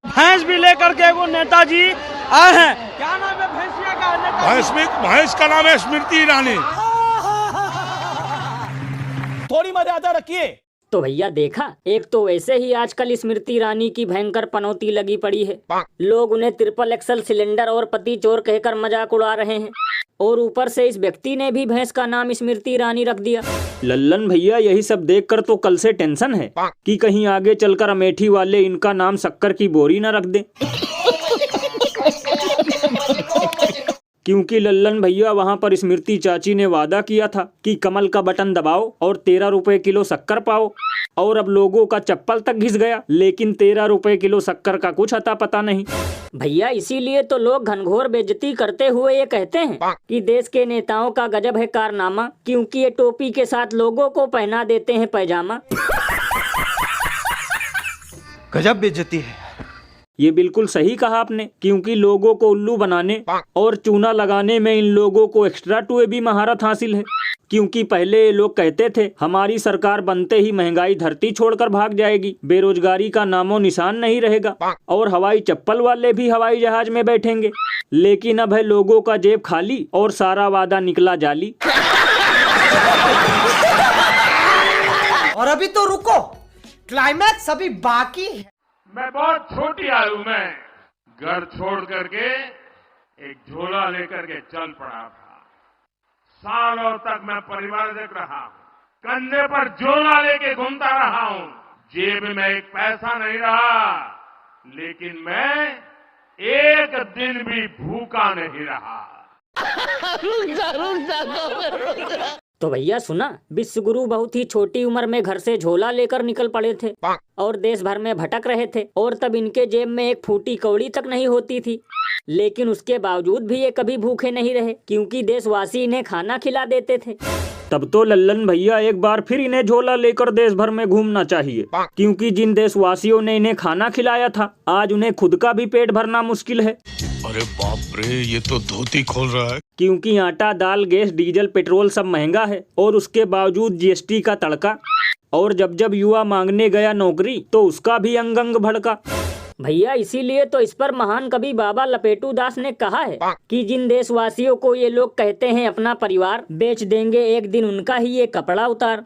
भैंस भी लेकर के वो नेताजी आए हैं। क्या नाम है भैंसिया का? भैंस का नाम है स्मृति ईरानी। थोड़ी मर्यादा रखिए। तो भैया देखा, एक तो वैसे ही आजकल स्मृति ईरानी की भयंकर पनौती लगी पड़ी है। लोग उन्हें ट्रिपल एक्सल सिलेंडर और पति चोर कहकर मजाक उड़ा रहे हैं, और ऊपर से इस व्यक्ति ने भी भैंस का नाम स्मृति ईरानी रख दिया। लल्लन भैया यही सब देखकर तो कल से टेंशन है कि कहीं आगे चलकर अमेठी वाले इनका नाम शक्कर की बोरी न रख दें। क्योंकि लल्लन भैया वहाँ पर स्मृति चाची ने वादा किया था कि कमल का बटन दबाओ और 13 रुपए किलो शक्कर पाओ, और अब लोगों का चप्पल तक घिस गया, लेकिन 13 रुपए किलो शक्कर का कुछ अता पता नहीं। भैया इसीलिए तो लोग घनघोर बेइज्जती करते हुए ये कहते हैं कि देश के नेताओं का गजब है कारनामा, क्योंकि ये टोपी के साथ लोगों को पहना देते हैं पैजामा। गजब बेइज्जती है। ये बिल्कुल सही कहा आपने, क्योंकि लोगों को उल्लू बनाने और चूना लगाने में इन लोगों को एक्स्ट्रा टू भी महारत हासिल है। क्योंकि पहले ये लोग कहते थे हमारी सरकार बनते ही महंगाई धरती छोड़कर भाग जाएगी, बेरोजगारी का नामो निशान नहीं रहेगा और हवाई चप्पल वाले भी हवाई जहाज में बैठेंगे। लेकिन अब है लोगों का जेब खाली और सारा वादा निकला जाली। और अभी तो रुको, क्लाइमैक्स अभी बाकी है। मैं बहुत छोटी आयु में घर छोड़ करके एक झोला लेकर के चल पड़ा था। सालों तक मैं परिवार देख रहा हूं, कंधे पर झोला लेके घूमता रहा हूं, जेब में एक पैसा नहीं रहा, लेकिन मैं एक दिन भी भूखा नहीं रहा। तो भैया सुना, विश्व गुरु बहुत ही छोटी उम्र में घर से झोला लेकर निकल पड़े थे और देश भर में भटक रहे थे, और तब इनके जेब में एक फूटी कौड़ी तक नहीं होती थी। लेकिन उसके बावजूद भी ये कभी भूखे नहीं रहे, क्योंकि देशवासी इन्हें खाना खिला देते थे। तब तो लल्लन भैया एक बार फिर इन्हें झोला लेकर देश भर में घूमना चाहिए, क्योंकि जिन देशवासियों ने इन्हें खाना खिलाया था आज उन्हें खुद का भी पेट भरना मुश्किल है। अरे बाप रे, ये तो धोती खोल रहा है। क्योंकि आटा, दाल, गैस, डीजल, पेट्रोल सब महंगा है, और उसके बावजूद जीएसटी का तड़का, और जब जब युवा मांगने गया नौकरी तो उसका भी अंग अंग भड़का। भैया इसीलिए तो इस पर महान कवि बाबा लपेटू दास ने कहा है कि जिन देशवासियों को ये लोग कहते हैं अपना परिवार, बेच देंगे एक दिन उनका ही ये कपड़ा उतार।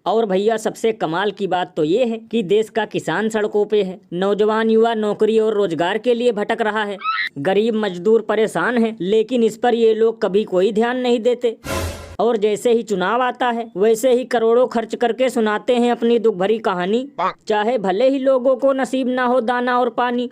और भैया सबसे कमाल की बात तो ये है कि देश का किसान सड़कों पे है, नौजवान युवा नौकरी और रोजगार के लिए भटक रहा है, गरीब मजदूर परेशान है, लेकिन इस पर ये लोग कभी कोई ध्यान नहीं देते। और जैसे ही चुनाव आता है वैसे ही करोड़ों खर्च करके सुनाते हैं अपनी दुख भरी कहानी, चाहे भले ही लोगों को नसीब ना हो दाना और पानी।